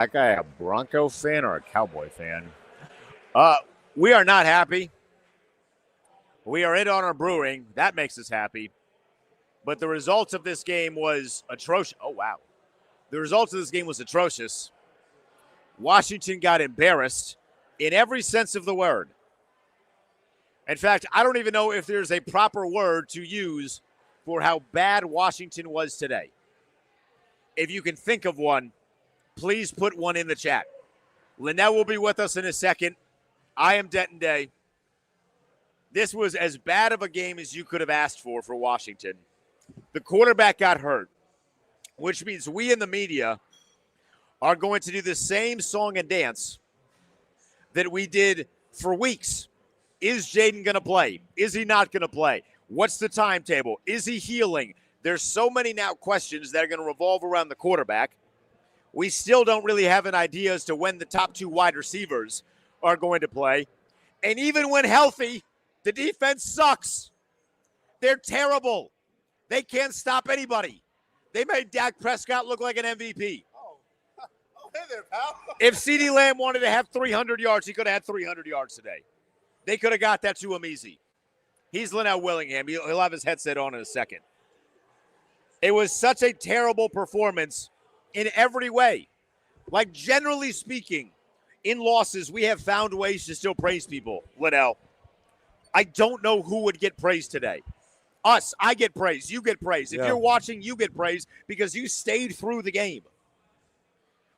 That guy a Bronco fan or a Cowboy fan? We are not happy. We are in on our brewing. That makes us happy. But the results of this game was atrocious. Oh, wow. The results of this game was atrocious. Washington got embarrassed in every sense of the word. In fact, I don't even know if there's a proper word to use for how bad Washington was today. If you can think of one, please put one in the chat. Lynnell will be with us in a second. I am Denton Day. This was as bad of a game as you could have asked for Washington. The quarterback got hurt, which means we in the media are going to do the same song and dance that we did for weeks. Is Jaden going to play? Is he not going to play? What's the timetable? Is he healing? There's so many now questions that are going to revolve around the quarterback. We still don't really have an idea as to when the top two wide receivers are going to play. And even when healthy, the defense sucks. They're terrible. They can't stop anybody. They made Dak Prescott look like an MVP. Oh, hey there, pal. If CeeDee Lamb wanted to have 300 yards, he could have had 300 yards today. They could have got that to him easy. He's Lynnell Willingham. He'll have his headset on in a second. It was such a terrible performance in every way. Like, generally speaking, in losses, we have found ways to still praise people, Lynnell. I don't know who would get praised today. Us, I get praise. You get praise. If you're watching, you get praise because you stayed through the game.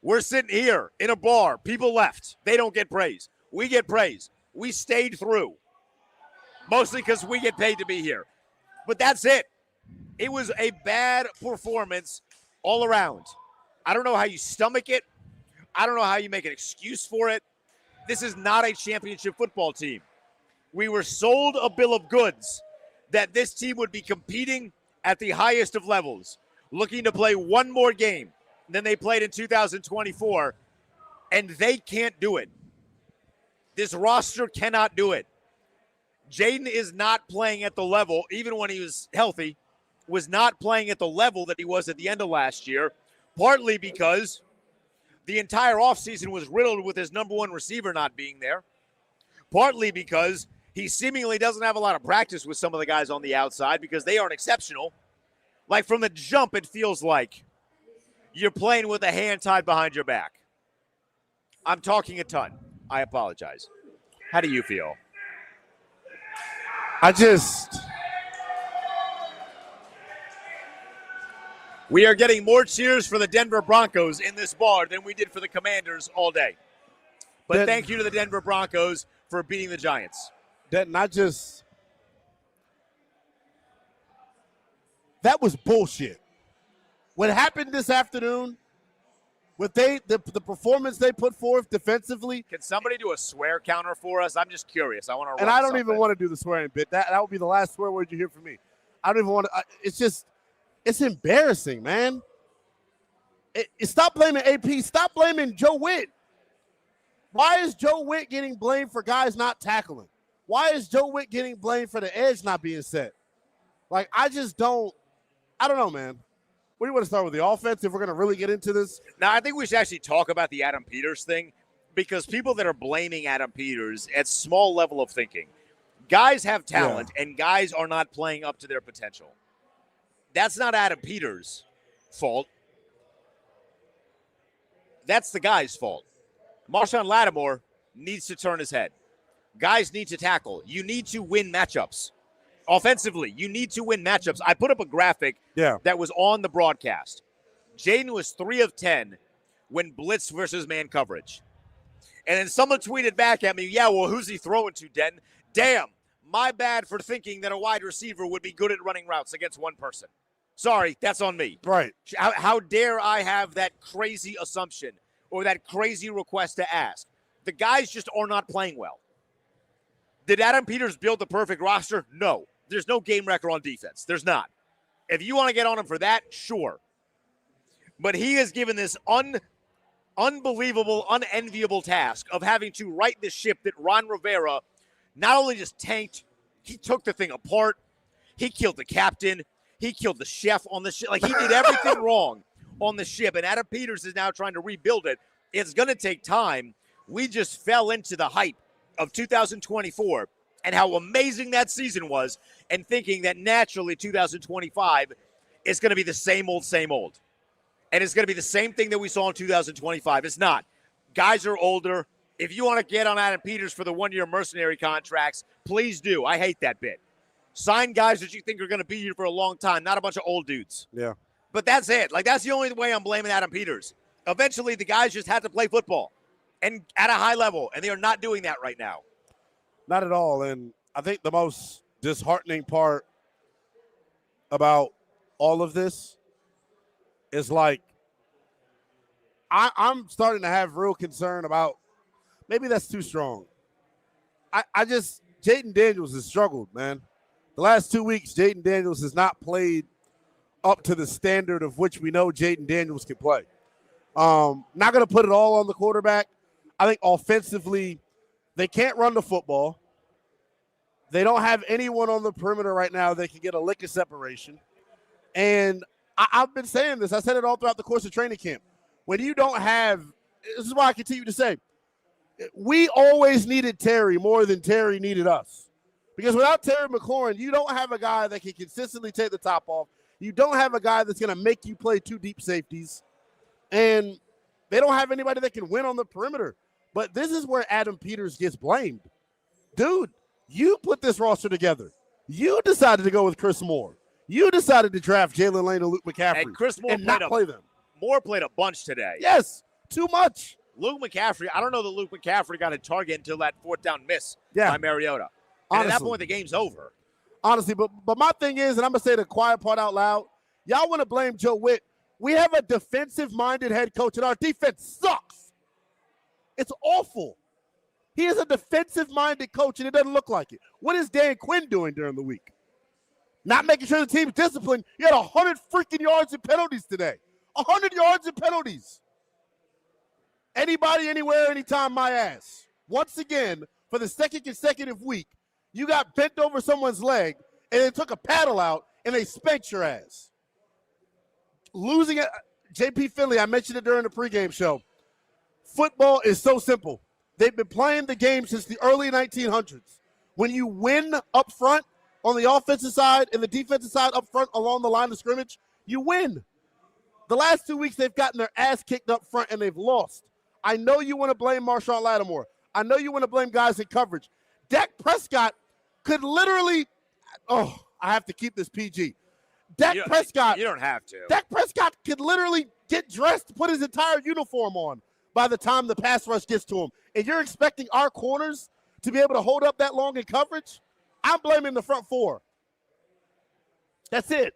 We're sitting here in a bar. People left. They don't get praise. We get praise. We stayed through. Mostly because we get paid to be here. But that's it. It was a bad performance all around. I don't know how you stomach it. I don't know how you make an excuse for it. This is not a championship football team. We were sold a bill of goods that this team would be competing at the highest of levels, looking to play one more game than they played in 2024, and they can't do it. This roster cannot do it. Jaden is not playing at the level, even when he was healthy, was not playing at the level that he was at the end of last year, partly because the entire offseason was riddled with his number one receiver not being there, partly because he seemingly doesn't have a lot of practice with some of the guys on the outside because they aren't exceptional. Like, from the jump, it feels like you're playing with a hand tied behind your back. I'm talking a ton. I apologize. How do you feel? We are getting more cheers for the Denver Broncos in this bar than we did for the Commanders all day. But thank you to the Denver Broncos for beating the Giants. That was bullshit. What happened this afternoon, the performance they put forth defensively. Can somebody do a swear counter for us? I'm just curious. I want to. And I don't even want to do the swearing bit. That would be the last swear word you hear from me. I don't even want to. It's embarrassing, man. Stop blaming AP. Stop blaming Joe Witt. Why is Joe Witt getting blamed for guys not tackling? Why is Joe Witt getting blamed for the edge not being set? Like, I don't know, man. What do you want to start with, the offense, if we're going to really get into this? Now, I think we should actually talk about the Adam Peters thing because people that are blaming Adam Peters at small level of thinking, guys have talent and guys are not playing up to their potential. That's not Adam Peters' fault. That's the guy's fault. Marshawn Lattimore needs to turn his head. Guys need to tackle. You need to win matchups. Offensively, you need to win matchups. I put up a graphic that was on the broadcast. Jaden was 3 of 10 when blitz versus man coverage. And then someone tweeted back at me, well, who's he throwing to, Den? Damn, my bad for thinking that a wide receiver would be good at running routes against one person. Sorry, that's on me. Right. How dare I have that crazy assumption or that crazy request to ask? The guys just are not playing well. Did Adam Peters build the perfect roster? No. There's no game record on defense. There's not. If you want to get on him for that, sure. But he has given this unbelievable, unenviable task of having to right the ship that Ron Rivera not only just tanked, he took the thing apart. He killed the captain. He killed the chef on the ship. Like, he did everything wrong on the ship. And Adam Peters is now trying to rebuild it. It's going to take time. We just fell into the hype of 2024 and how amazing that season was, and thinking that naturally 2025 is going to be the same old, same old. And it's going to be the same thing that we saw in 2025. It's not. Guys are older. If you want to get on Adam Peters for the one-year mercenary contracts, please do. I hate that bit. Sign guys that you think are going to be here for a long time, not a bunch of old dudes. Yeah. But that's it. Like, that's the only way I'm blaming Adam Peters. Eventually, the guys just had to play football and at a high level, and they are not doing that right now. Not at all. And I think the most disheartening part about all of this is, like, I'm starting to have real concern about, maybe that's too strong. Jaden Daniels has struggled, man. The last 2 weeks, Jaden Daniels has not played up to the standard of which we know Jaden Daniels can play. Not going to put it all on the quarterback. I think offensively, they can't run the football. They don't have anyone on the perimeter right now that can get a lick of separation. And I've been saying this. I said it all throughout the course of training camp. When you don't have – this is why I continue to say, we always needed Terry more than Terry needed us. Because without Terry McLaurin, you don't have a guy that can consistently take the top off. You don't have a guy that's going to make you play two deep safeties. And they don't have anybody that can win on the perimeter. But this is where Adam Peters gets blamed. Dude, you put this roster together. You decided to go with Chris Moore. You decided to draft Jalen Lane and Luke McCaffrey And Chris Moore and not play them. Moore played a bunch today. Yes, too much. Luke McCaffrey, I don't know that Luke McCaffrey got a target until that fourth down miss by Mariota. And at that point, the game's over. Honestly, but my thing is, and I'm going to say the quiet part out loud, y'all want to blame Joe Witt. We have a defensive-minded head coach, and our defense sucks. It's awful. He is a defensive-minded coach, and it doesn't look like it. What is Dan Quinn doing during the week? Not making sure the team's disciplined. You had 100 freaking yards and penalties today. 100 yards and penalties. Anybody, anywhere, anytime, my ass. Once again, for the second consecutive week, you got bent over someone's leg, and they took a paddle out, and they spanked your ass. Losing it, JP Finley, I mentioned it during the pregame show. Football is so simple. They've been playing the game since the early 1900s. When you win up front on the offensive side and the defensive side up front along the line of scrimmage, you win. The last 2 weeks, they've gotten their ass kicked up front, and they've lost. I know you want to blame Marshawn Lattimore. I know you want to blame guys in coverage. Dak Prescott could literally – I have to keep this PG. Dak Prescott – You don't have to. Dak Prescott could literally get dressed, put his entire uniform on by the time the pass rush gets to him. And you're expecting our corners to be able to hold up that long in coverage? I'm blaming the front four. That's it.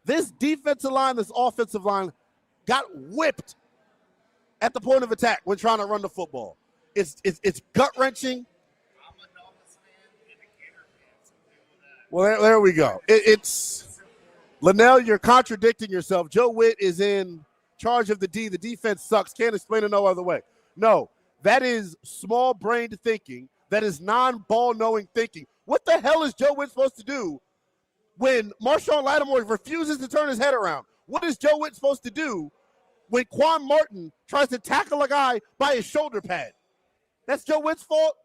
This defensive line, this offensive line got whipped at the point of attack when trying to run the football. It's gut-wrenching. Well, there we go. It's Lynnell, you're contradicting yourself. Joe Witt is in charge of the D. The defense sucks. Can't explain it no other way. No, that is small-brained thinking. That is non-ball-knowing thinking. What the hell is Joe Witt supposed to do when Marshawn Lattimore refuses to turn his head around? What is Joe Witt supposed to do when Quan Martin tries to tackle a guy by his shoulder pad? That's Joe Witt's fault?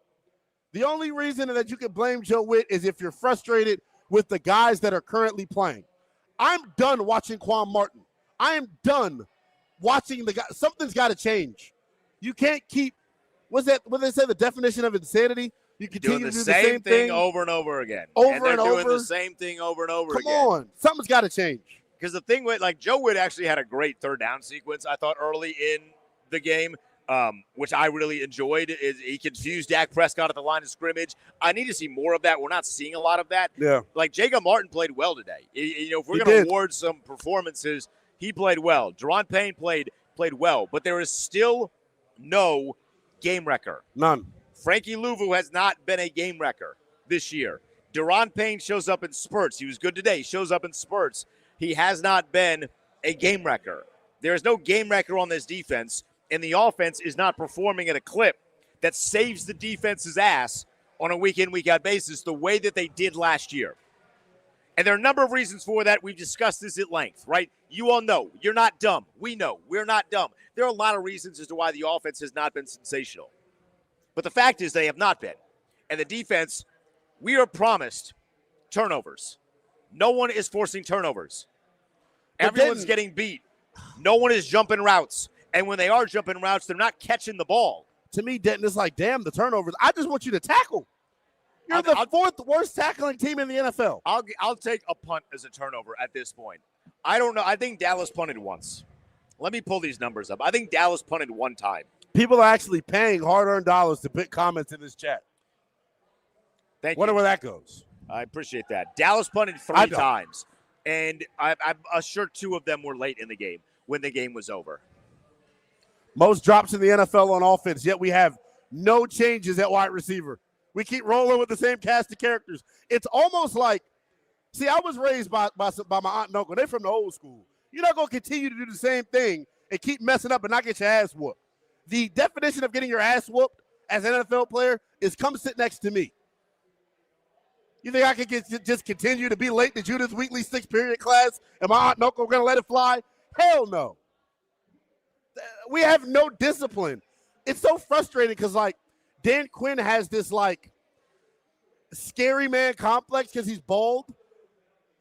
The only reason that you can blame Joe Witt is if you're frustrated with the guys that are currently playing. I'm done watching Quan Martin. I am done watching the guy. Something's got to change. You can't keep, what they say, the definition of insanity? You continue doing to do the same thing over and over again. And they're doing over. the same thing over and over again. Come on. Something's got to change. Because the thing with, like, Joe Witt actually had a great third down sequence, I thought, early in the game, which I really enjoyed. He confused Dak Prescott at the line of scrimmage. I need to see more of that. We're not seeing a lot of that. Yeah. Like, Jacob Martin played well today. If we're going to award some performances, he played well. Deron Payne played well. But there is still no game wrecker. None. Frankie Louvu has not been a game wrecker this year. Deron Payne shows up in spurts. He was good today. He shows up in spurts. He has not been a game wrecker. There is no game wrecker on this defense, and the offense is not performing at a clip that saves the defense's ass on a week-in, week-out basis the way that they did last year. And there are a number of reasons for that. We've discussed this at length, right? You all know. You're not dumb. We know. We're not dumb. There are a lot of reasons as to why the offense has not been sensational. But the fact is they have not been. And the defense, we are promised turnovers. No one is forcing turnovers. Everyone's getting beat. No one is jumping routes. And when they are jumping routes, they're not catching the ball. To me, Denton, it's like, damn, the turnovers. I just want you to tackle. You're the fourth worst tackling team in the NFL. I'll take a punt as a turnover at this point. I don't know. I think Dallas punted once. Let me pull these numbers up. I think Dallas punted one time. People are actually paying hard-earned dollars to put comments in this chat. Thank you. Wonder where that goes. I appreciate that. Dallas punted 3 times, and I'm sure 2 of them were late in the game when the game was over. Most drops in the NFL on offense, yet we have no changes at wide receiver. We keep rolling with the same cast of characters. It's almost like, see, I was raised by my aunt and uncle. They're from the old school. You're not going to continue to do the same thing and keep messing up and not get your ass whooped. The definition of getting your ass whooped as an NFL player is come sit next to me. You think I could just continue to be late to Judith Wheatley's 6th period class and my aunt and uncle are going to let it fly? Hell no. We have no discipline. It's so frustrating because, like, Dan Quinn has this, like, scary man complex because he's bald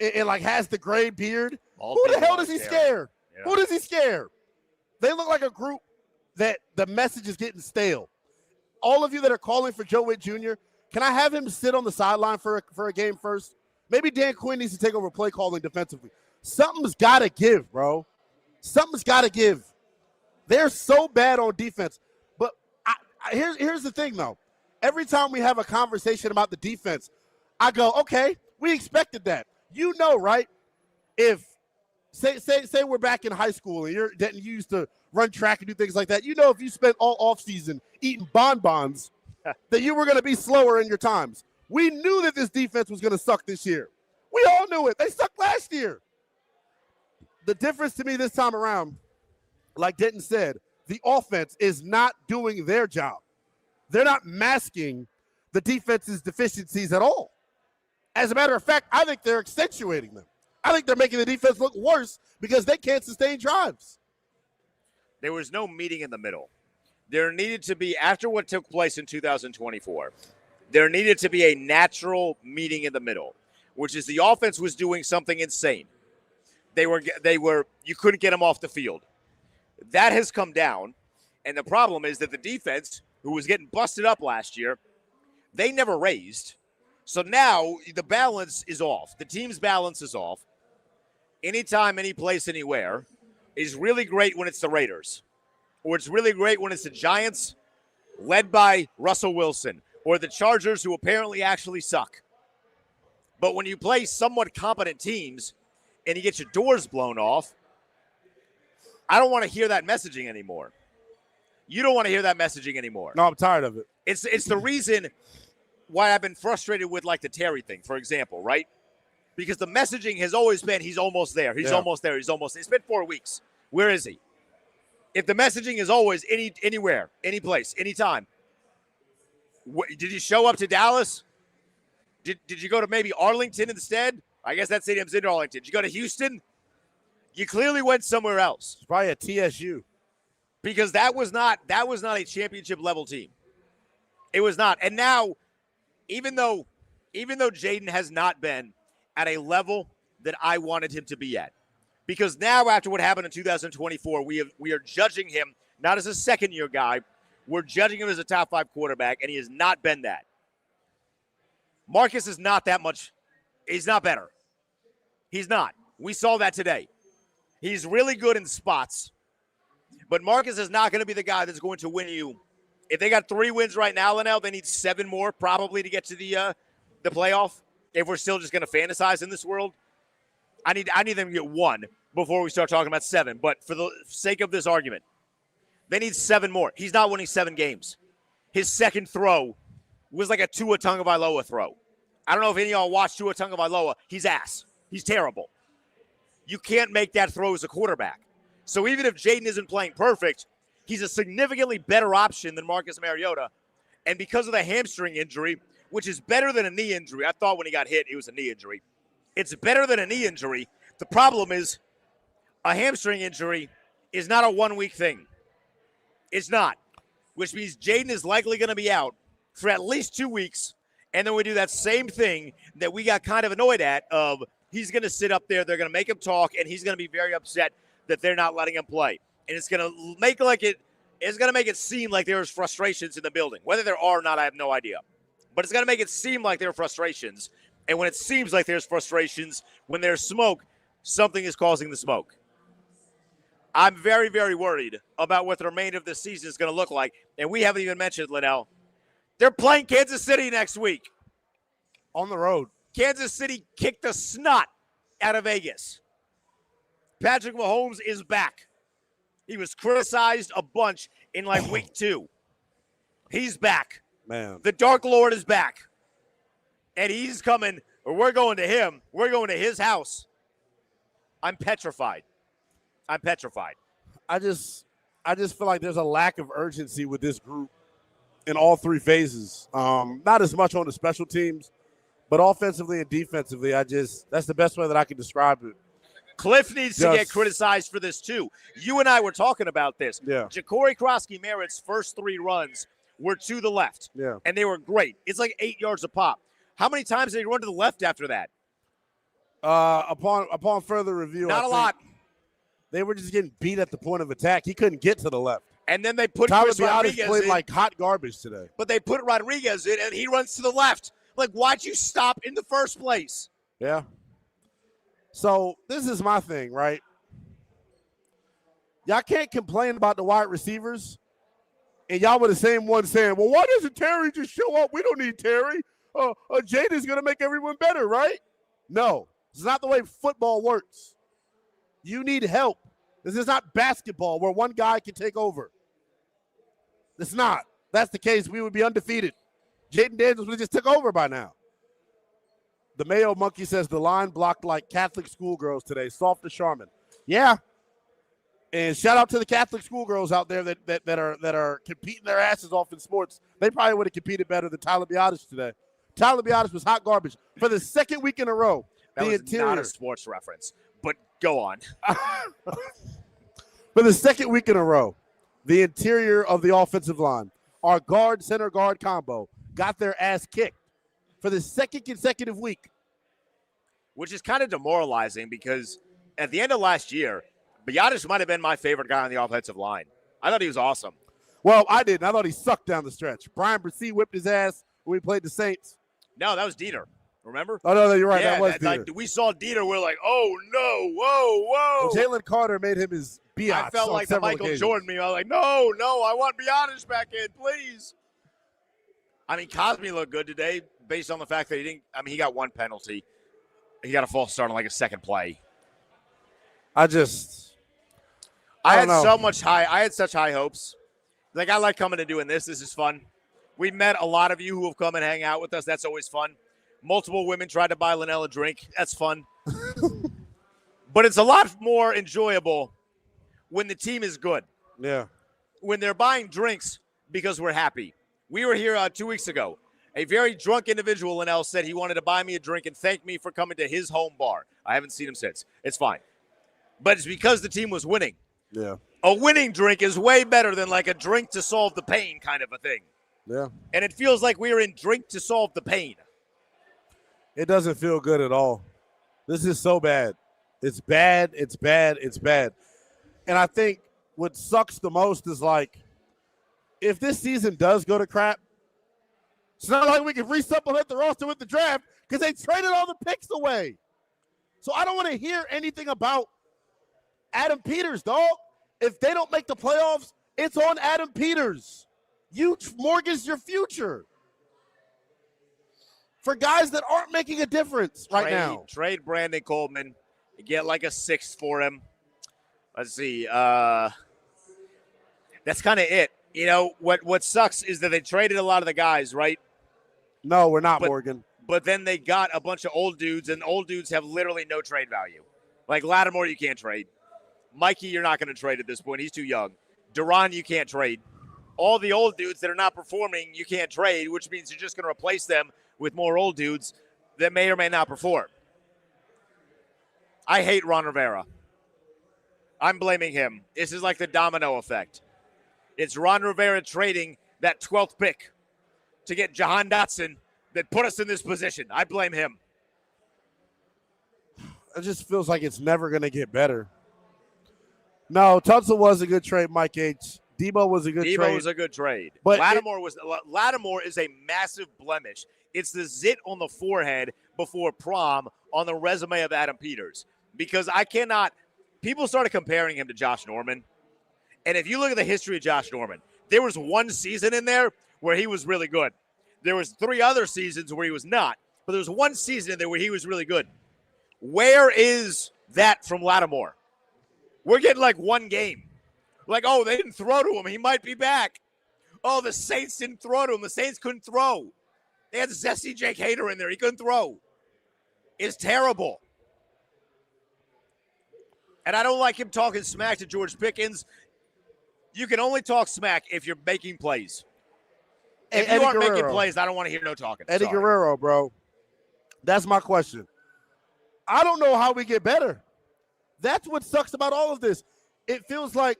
and like, has the gray beard. Who the hell does he scare? Yeah. Who does he scare? They look like a group that the message is getting stale. All of you that are calling for Joe Witt Jr., can I have him sit on the sideline for a game first? Maybe Dan Quinn needs to take over play calling defensively. Something's got to give, bro. Something's got to give. They're so bad on defense. But here's the thing, though. Every time we have a conversation about the defense, I go, okay, we expected that. You know, right? If, say we're back in high school and you used to run track and do things like that. You know, if you spent all offseason eating bonbons, that you were going to be slower in your times. We knew that this defense was going to suck this year. We all knew it. They sucked last year. The difference to me this time around, like Denton said, the offense is not doing their job. They're not masking the defense's deficiencies at all. As a matter of fact, I think they're accentuating them. I think they're making the defense look worse because they can't sustain drives. There was no meeting in the middle. There needed to be, after what took place in 2024, there needed to be a natural meeting in the middle, which is the offense was doing something insane. You couldn't get them off the field. That has come down, and the problem is that the defense, who was getting busted up last year, they never raised. So now the balance is off. The team's balance is off. Anytime, any place, anywhere is really great when it's the Raiders. Or it's really great when it's the Giants, led by Russell Wilson, or the Chargers, who apparently actually suck. But when you play somewhat competent teams and you get your doors blown off, I don't want to hear that messaging anymore. You don't want to hear that messaging anymore. No, I'm tired of it. It's the reason why I've been frustrated with, like, the Terry thing, for example, right? Because the messaging has always been he's almost there. He's almost there. He's almost there. It's been 4 weeks. Where is he? If the messaging is always anywhere, any place, anytime, did you show up to Dallas? Did you go to maybe Arlington instead? I guess that stadium's in Arlington. Did you go to Houston? You clearly went somewhere else. It's probably a TSU. Because that was not a championship level team. It was not. And now, even though Jaden has not been at a level that I wanted him to be at, because now after what happened in 2024, we are judging him not as a second-year guy. We're judging him as a top-5 quarterback, and he has not been that. Marcus is not that much. He's not better. He's not. We saw that today. He's really good in spots, but Marcus is not going to be the guy that's going to win you. If they got 3 wins right now, Lynnell, they need 7 more probably to get to the playoff. If we're still just going to fantasize in this world, I need them to get 1 before we start talking about 7. But for the sake of this argument, they need 7 more. He's not winning 7 games. His second throw was like a Tua Tagovailoa throw. I don't know if any of y'all watched Tua Tagovailoa. He's ass. He's terrible. You can't make that throw as a quarterback. So even if Jaden isn't playing perfect, he's a significantly better option than Marcus Mariota. And because of the hamstring injury, which is better than a knee injury, I thought when he got hit it was a knee injury. It's better than a knee injury. The problem is a hamstring injury is not a 1 week thing. It's not, which means Jaden is likely going to be out for at least 2 weeks. And then we do that same thing that we got kind of annoyed at of he's going to sit up there, they're going to make him talk, and he's going to be very upset that they're not letting him play. And it's going to make it seem like there's frustrations in the building. Whether there are or not, I have no idea. But it's going to make it seem like there are frustrations. And when it seems like there's frustrations, when there's smoke, something is causing the smoke. I'm very, very worried about what the remainder of this season is going to look like. And we haven't even mentioned, Lynnell. They're playing Kansas City next week. On the road. Kansas City kicked the snot out of Vegas. Patrick Mahomes is back. He was criticized a bunch in like week 2. He's back. Man. The Dark Lord is back. And he's coming, or we're going to him. We're going to his house. I'm petrified. I just feel like there's a lack of urgency with this group in all 3 phases. Not as much on the special teams, but offensively and defensively, that's the best way that I can describe it. Cliff needs to get criticized for this too. You and I were talking about this. Yeah. Ja'Cory Krosky-Merritt's first 3 runs were to the left. Yeah. And they were great. It's like 8 yards a pop. How many times did he run to the left after that? Upon further review, not a lot. They were just getting beat at the point of attack. He couldn't get to the left. And then they put Tyler Chris Rodriguez played in. like hot garbage today. But they put Rodriguez in, and he runs to the left. Like, why'd you stop in the first place? Yeah. So this is my thing, right? Y'all can't complain about the wide receivers, and y'all were the same one saying, well, why doesn't Terry just show up? We don't need Terry. Jaden's going to make everyone better, right? No. It's not the way football works. You need help. This is not basketball where one guy can take over. It's not. If that's the case, we would be undefeated. Jaden Daniels would have just took over by now. The Mayo Monkey says the line blocked like Catholic schoolgirls today. Soft as Charmin. Yeah. And shout out to the Catholic schoolgirls out there that are competing their asses off in sports. They probably would have competed better than Tyler Biotis today. Tyler Biotis was hot garbage for the second week in a row. That was not a sports reference, but go on. For the second week in a row, the interior of the offensive line, our center guard combo, got their ass kicked for the second consecutive week. Which is kind of demoralizing because at the end of last year, Biotis might have been my favorite guy on the offensive line. I thought he was awesome. Well, I didn't. I thought he sucked down the stretch. Brian Bresee whipped his ass when we played the Saints. No, that was Dieter. Remember? Oh, no, you're right. Yeah, that was Dieter. Like, we saw Dieter. We're like, oh, no, whoa. Jalen Carter made him his Biatch. I felt like the Michael occasions. Jordan meme. I was like, no, I want Biotis back in, please. I mean, Cosme looked good today based on the fact that he got 1 penalty. He got a false start on like a second play. I had such high hopes. Like, I like coming and doing this. This is fun. We met a lot of you who have come and hang out with us. That's always fun. Multiple women tried to buy Lynnell a drink. That's fun. But it's a lot more enjoyable when the team is good. Yeah. When they're buying drinks because we're happy. We were here 2 weeks ago. A very drunk individual, Lynnell, said he wanted to buy me a drink and thank me for coming to his home bar. I haven't seen him since. It's fine. But it's because the team was winning. Yeah. A winning drink is way better than like a drink to solve the pain kind of a thing. Yeah. And it feels like we are in drink to solve the pain. It doesn't feel good at all. This is so bad. It's bad. And I think what sucks the most is like, if this season does go to crap, it's not like we can resupplement the roster with the draft because they traded all the picks away. So I don't want to hear anything about Adam Peters, dog. If they don't make the playoffs, it's on Adam Peters. You mortgage your future for guys that aren't making a difference right now. Trade Brandon Coleman. Get like a 6th for him. Let's see. That's kind of it. You know, what sucks is that they traded a lot of the guys, right? No, we're not, Morgan. But then they got a bunch of old dudes, and old dudes have literally no trade value. Like Lattimore, you can't trade. Mikey, you're not going to trade at this point. He's too young. Duran, you can't trade. All the old dudes that are not performing, you can't trade, which means you're just going to replace them with more old dudes that may or may not perform. I hate Ron Rivera. I'm blaming him. This is like the domino effect. It's Ron Rivera trading that 12th pick to get Jahan Dotson that put us in this position. I blame him. It just feels like it's never going to get better. No, Tunsil was a good trade, Mike H. Debo was a good trade. Debo was a good trade. But Lattimore is a massive blemish. It's the zit on the forehead before prom on the resume of Adam Peters. Because people started comparing him to Josh Norman. And if you look at the history of Josh Norman, there was one season in there where he was really good. There was 3 other seasons where he was not. But there was one season in there where he was really good. Where is that from Lattimore? We're getting like one game. Like, oh, they didn't throw to him. He might be back. Oh, the Saints didn't throw to him. The Saints couldn't throw. They had Zesty Jake Hader in there. He couldn't throw. It's terrible. And I don't like him talking smack to George Pickens. You can only talk smack if you're making plays. If you aren't making plays, I don't want to hear no talking. Eddie Guerrero, bro. That's my question. I don't know how we get better. That's what sucks about all of this. It feels like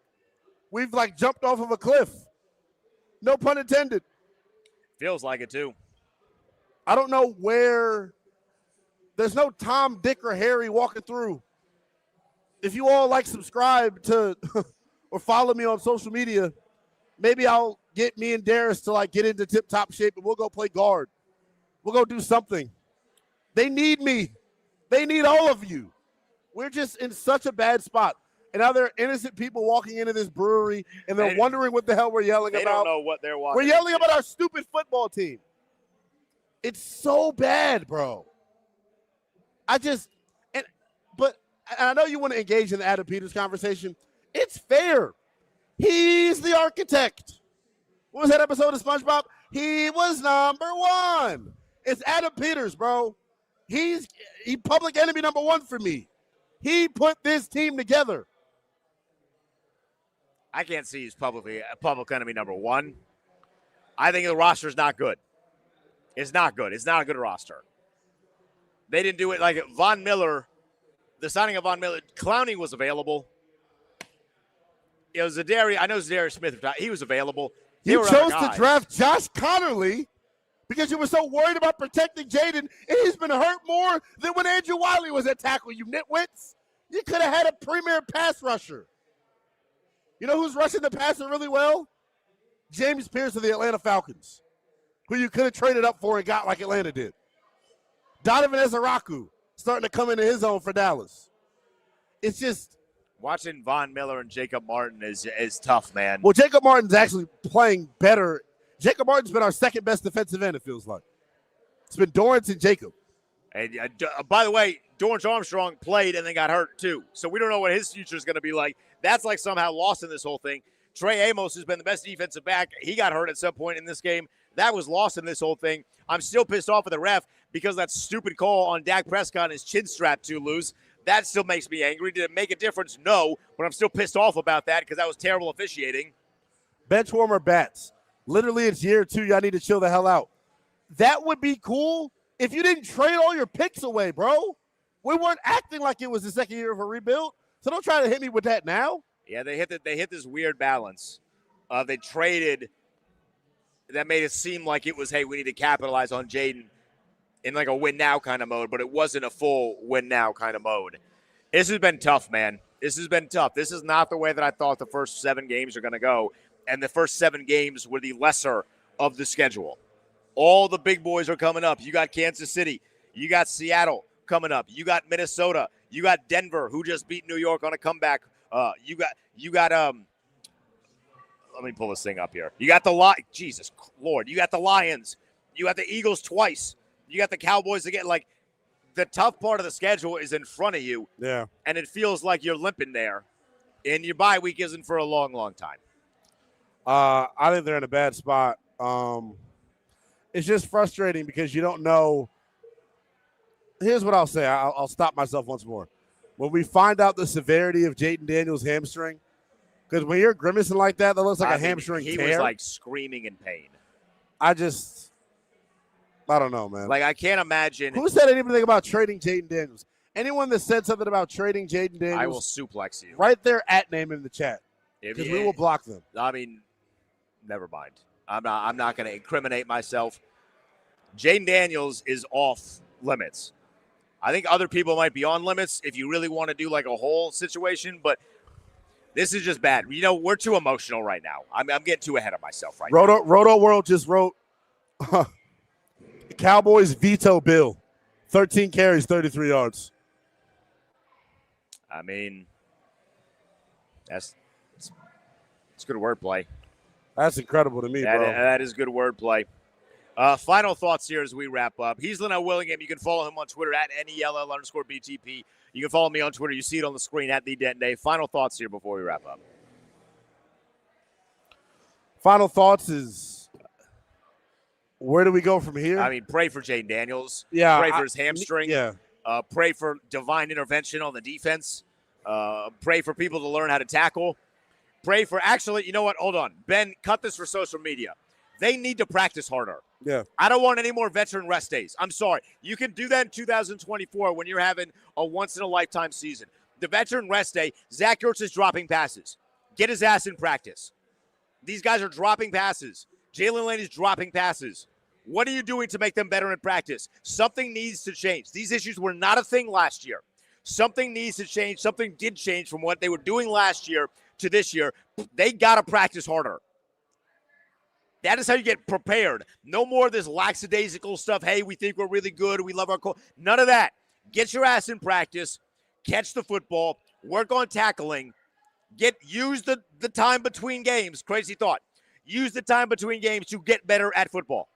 we've jumped off of a cliff. No pun intended. Feels like it too. I don't know where. There's no Tom, Dick, or Harry walking through. If you all subscribe to or follow me on social media, maybe I'll get me and Darius to get into tip-top shape and we'll go play guard. We'll go do something. They need me. They need all of you. We're just in such a bad spot. And now there are innocent people walking into this brewery, and they're wondering what the hell we're yelling about. They don't know what they're watching. We're yelling about our stupid football team. It's so bad, bro. But I know you want to engage in the Adam Peters conversation. It's fair. He's the architect. What was that episode of SpongeBob? He was number 1. It's Adam Peters, bro. He public enemy number 1 for me. He put this team together. I can't see he's public enemy number 1. I think the roster's not good. It's not good. It's not a good roster. They didn't do it like Von Miller. The signing of Von Miller, Clowney was available. It was I know Zadarius Smith. He was available. You chose to draft Josh Connerly because you were so worried about protecting Jaden, and he's been hurt more than when Andrew Wiley was at tackle, you nitwits. You could have had a premier pass rusher. You know who's rushing the passer really well? James Pierce of the Atlanta Falcons, who you could have traded up for and got like Atlanta did. Donovan Ezeraku starting to come into his own for Dallas. It's just watching Von Miller and Jacob Martin is tough, man. Well, Jacob Martin's actually playing better. Jacob Martin's been our second best defensive end, it feels like. It's been Dorrance and Jacob. And by the way, Dorrance Armstrong played and then got hurt too. So we don't know what his future is going to be like. That's somehow lost in this whole thing. Trey Amos has been the best defensive back. He got hurt at some point in this game. That was lost in this whole thing. I'm still pissed off at the ref because that stupid call on Dak Prescott and his chin strap too loose. That still makes me angry. Did it make a difference? No. But I'm still pissed off about that because that was terrible officiating. Bench warmer bats. Literally, it's year 2. Y'all need to chill the hell out. That would be cool if you didn't trade all your picks away, bro. We weren't acting like it was the second year of a rebuild. So don't try to hit me with that now. Yeah, they hit this weird balance. They traded that made it seem like it was, hey, we need to capitalize on Jaden in a win now kind of mode, but it wasn't a full win now kind of mode. This has been tough, man. This has been tough. This is not the way that I thought the first 7 games are going to go, and the first 7 games were the lesser of the schedule. All the big boys are coming up. You got Kansas City. You got Seattle coming up. You got Minnesota. You got Denver, who just beat New York on a comeback. You got let me pull this thing up here. You got Jesus Lord. You got the Lions. You got the Eagles twice. You got the Cowboys again. The tough part of the schedule is in front of you. Yeah. And it feels like you're limping there. And your bye week isn't for a long, long time. I think they're in a bad spot. It's just frustrating because you don't know. Here's what I'll say. I'll stop myself once more. When we find out the severity of Jaden Daniels' hamstring, because when you're grimacing like that, that looks like a hamstring tear. He was screaming in pain. I don't know, man. I can't imagine. Who said anything about trading Jaden Daniels? Anyone that said something about trading Jaden Daniels, I will suplex you. right there at name in the chat. If Because you- we will block them. I mean, never mind. I'm not going to incriminate myself. Jaden Daniels is off limits. I think other people might be on limits if you really want to do like a whole situation, but this is just bad. You know, we're too emotional right now. I'm getting too ahead of myself right now. Roto World just wrote, Cowboys veto bill. 13 carries, 33 yards. I mean, it's good wordplay. That's incredible to me, bro. That is good wordplay. Final thoughts here as we wrap up. He's Lynnell Willingham. You can follow him on Twitter at NELL_BTP. You can follow me on Twitter. You see it on the screen at the Denton Day. Final thoughts here before we wrap up. Final thoughts is, where do we go from here? I mean, pray for Jaden Daniels. Yeah, Pray for his hamstring. Yeah. Pray for divine intervention on the defense. Pray for people to learn how to tackle. Pray for, actually, you know what? Hold on. Ben, cut this for social media. They need to practice harder. Yeah. I don't want any more veteran rest days. I'm sorry. You can do that in 2024 when you're having a once-in-a-lifetime season. The veteran rest day, Zach Ertz is dropping passes. Get his ass in practice. These guys are dropping passes. Jalen Lane is dropping passes. What are you doing to make them better in practice? Something needs to change. These issues were not a thing last year. Something needs to change. Something did change from what they were doing last year to this year. They got to practice harder. That is how you get prepared. No more of this lackadaisical stuff. Hey, we think we're really good. We love our coach. None of that. Get your ass in practice. Catch the football. Work on tackling. Use the time between games. Crazy thought. Use the time between games to get better at football.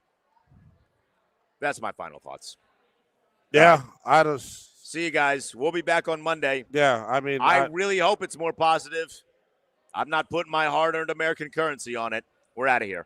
That's my final thoughts. Yeah, See you guys. We'll be back on Monday. Yeah, I mean, I really hope it's more positive. I'm not putting my hard-earned American currency on it. We're out of here.